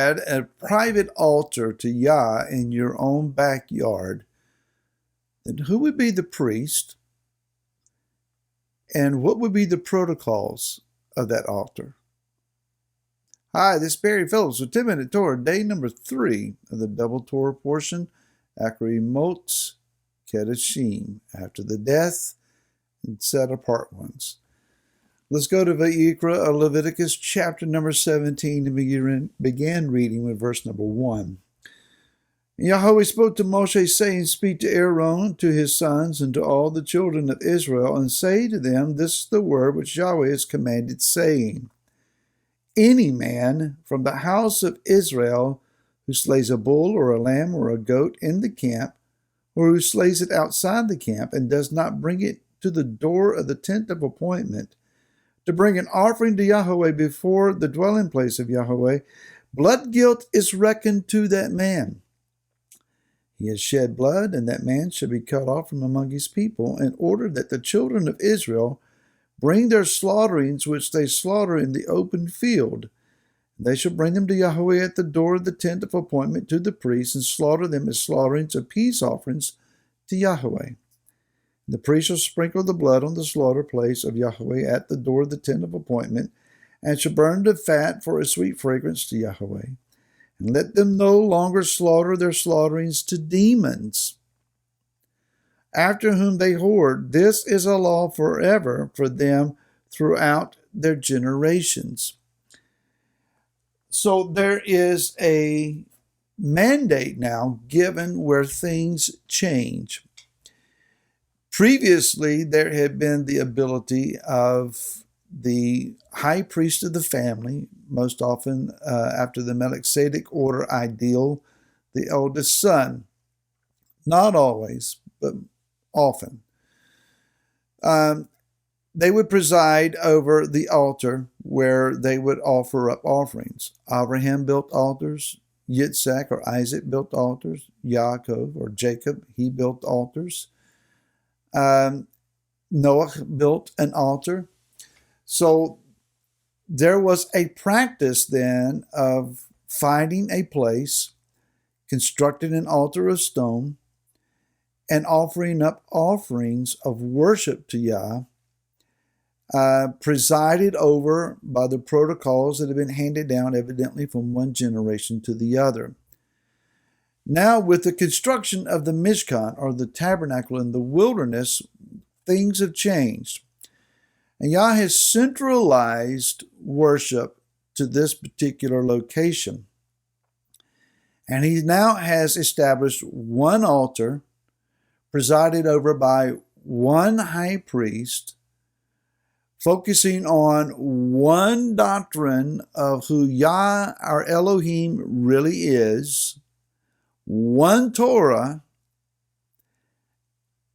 had a private altar to Yah in your own backyard, then who would be the priest? And what would be the protocols of that altar? Hi, this is Barry Phillips with 10-Minute Torah, day number 3 of the double Torah portion, Acharei Motz Kedoshim, after the death and set apart ones. Let's go to Vayikra, Leviticus chapter number 17, and begin reading with verse number 1. Yahweh spoke to Moshe, saying, Speak to Aaron, to his sons, and to all the children of Israel, and say to them, This is the word which Yahweh has commanded, saying, Any man from the house of Israel who slays a bull or a lamb or a goat in the camp, or who slays it outside the camp, and does not bring it to the door of the tent of appointment, to bring an offering to Yahweh before the dwelling place of Yahweh, blood guilt is reckoned to that man. He has shed blood, and that man shall be cut off from among his people, in order that the children of Israel bring their slaughterings which they slaughter in the open field. They shall bring them to Yahweh at the door of the tent of appointment to the priest, and slaughter them as slaughterings of peace offerings to Yahweh. The priest shall sprinkle the blood on the slaughter place of Yahweh at the door of the tent of appointment, and shall burn the fat for a sweet fragrance to Yahweh. And let them no longer slaughter their slaughterings to demons, after whom they whored. This is a law forever for them throughout their generations. So there is a mandate now given where things change. Previously, there had been the ability of the high priest of the family, most often after the Melchizedek order ideal, the eldest son. Not always, but often. They would preside over the altar where they would offer up offerings. Abraham built altars. Yitzhak or Isaac built altars. Yaakov or Jacob, he built altars. Noah built an altar. So there was a practice then of finding a place, constructing an altar of stone, and offering up offerings of worship to Yah, presided over by the protocols that have been handed down evidently from one generation to the other. Now, with the construction of the Mishkan, or the tabernacle in the wilderness, things have changed. And Yah has centralized worship to this particular location. And he now has established one altar, presided over by one high priest, focusing on one doctrine of who Yah, our Elohim, really is, one Torah,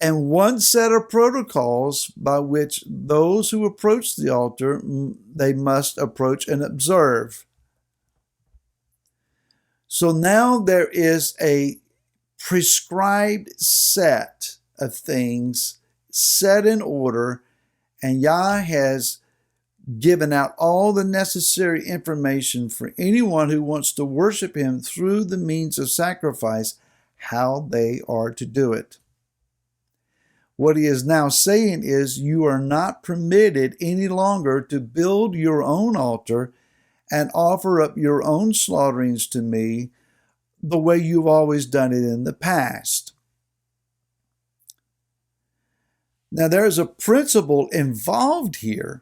and one set of protocols by which those who approach the altar, they must approach and observe. So now there is a prescribed set of things set in order, and Yah has given out all the necessary information for anyone who wants to worship him through the means of sacrifice, how they are to do it. What he is now saying is, you are not permitted any longer to build your own altar and offer up your own slaughterings to me the way you've always done it in the past. Now, there's a principle involved here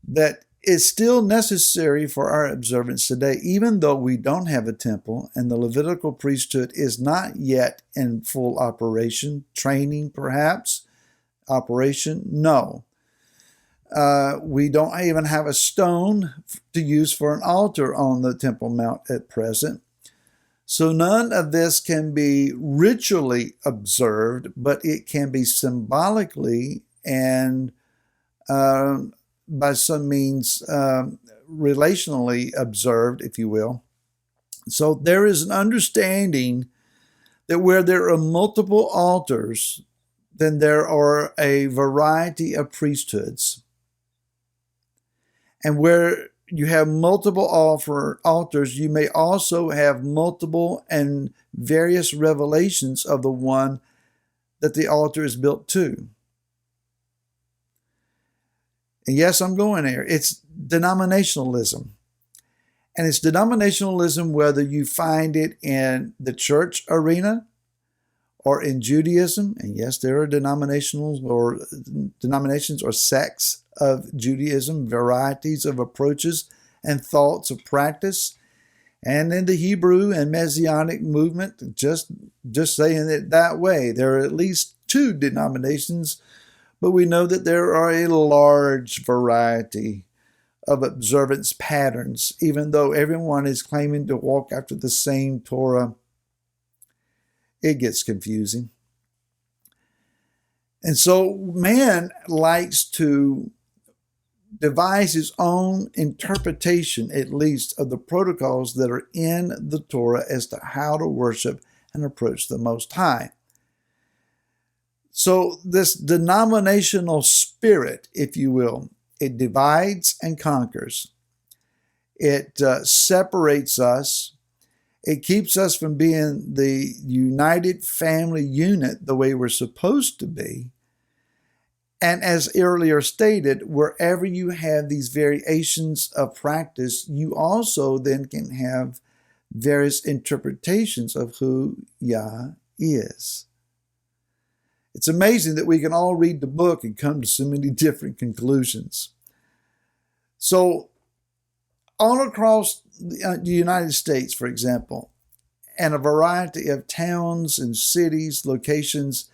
that is still necessary for our observance today, even though we don't have a temple and the Levitical priesthood is not yet in full operation, training perhaps, operation, no. We don't even have a stone to use for an altar on the Temple Mount at present. So none of this can be ritually observed, but it can be symbolically and by some means relationally observed, if you will. So there is an understanding that where there are multiple altars, then there are a variety of priesthoods. And where you have multiple altars, you may also have multiple and various revelations of the one that the altar is built to. And yes, I'm going there. It's denominationalism. And it's denominationalism whether you find it in the church arena or in Judaism. And yes, there are denominations or sects of Judaism, varieties of approaches and thoughts of practice. And in the Hebrew and Messianic movement, just saying it that way, there are at least 2 denominations, but we know that there are a large variety of observance patterns, even though everyone is claiming to walk after the same Torah. It gets confusing. And so man likes to devise his own interpretation, at least, of the protocols that are in the Torah as to how to worship and approach the Most High. So this denominational spirit, if you will, it divides and conquers. It separates us. It keeps us from being the united family unit the way we're supposed to be. And as earlier stated, wherever you have these variations of practice, you also then can have various interpretations of who Yah is. It's amazing that we can all read the book and come to so many different conclusions. So, all across the United States, for example, and a variety of towns and cities, locations,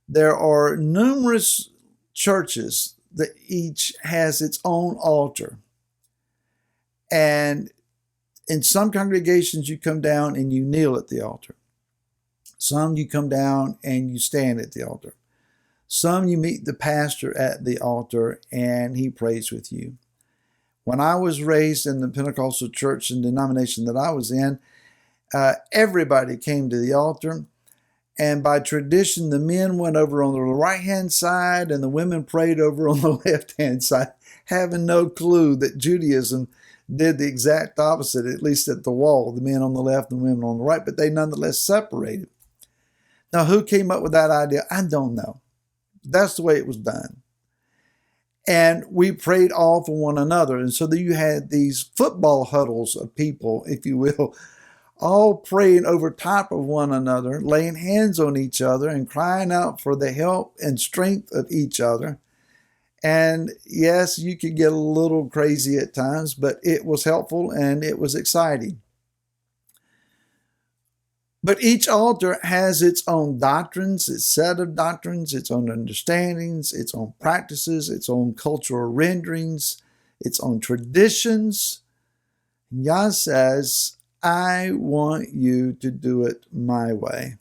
there are numerous churches that each has its own altar. And in some congregations, you come down and you kneel at the altar. Some you come down and you stand at the altar. Some you meet the pastor at the altar and he prays with you. When I was raised in the Pentecostal church and denomination that I was in, everybody came to the altar. And by tradition, the men went over on the right-hand side and the women prayed over on the left-hand side, having no clue that Judaism did the exact opposite, at least at the wall, the men on the left and the women on the right, but they nonetheless separated. Now, who came up with that idea? I don't know. That's the way it was done. And we prayed all for one another. And so that you had these football huddles of people, if you will, all praying over top of one another, laying hands on each other and crying out for the help and strength of each other. And yes, you could get a little crazy at times, but it was helpful and it was exciting. But each altar has its own doctrines, its set of doctrines, its own understandings, its own practices, its own cultural renderings, its own traditions. And Yah says, I want you to do it my way.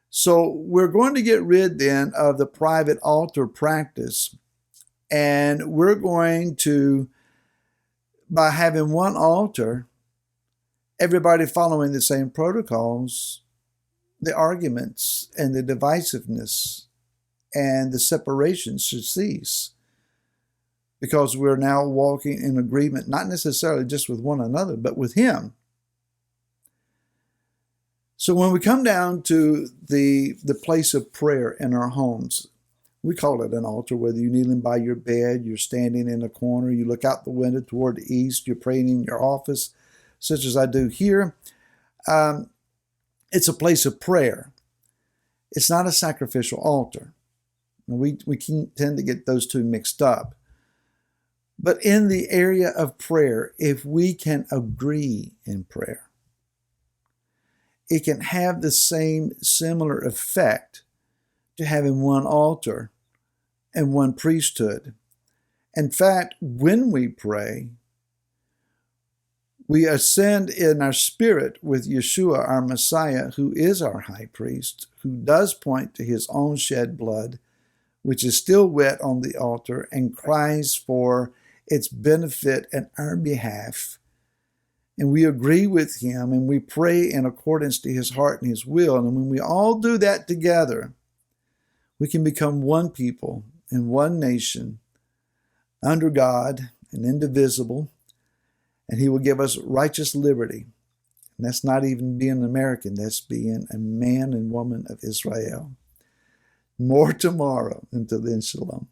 So we're going to get rid then of the private altar practice. And we're going to, by having one altar, everybody following the same protocols, the arguments and the divisiveness and the separation should cease. Because we're now walking in agreement, not necessarily just with one another, but with Him. So when we come down to the place of prayer in our homes, we call it an altar, whether you're kneeling by your bed, you're standing in a corner, you look out the window toward the east, you're praying in your office, such as I do here. It's a place of prayer. It's not a sacrificial altar. We tend to get those two mixed up. But in the area of prayer, if we can agree in prayer, it can have the same similar effect to having one altar and one priesthood. In fact, when we pray, we ascend in our spirit with Yeshua, our Messiah, who is our high priest, who does point to his own shed blood, which is still wet on the altar, and cries for its benefit in our behalf. And we agree with him and we pray in accordance to his heart and his will. And when we all do that together, we can become one people and one nation under God and indivisible, And he will give us righteous liberty. And that's not even being an American. That's being a man and woman of Israel. More tomorrow. Until then, shalom.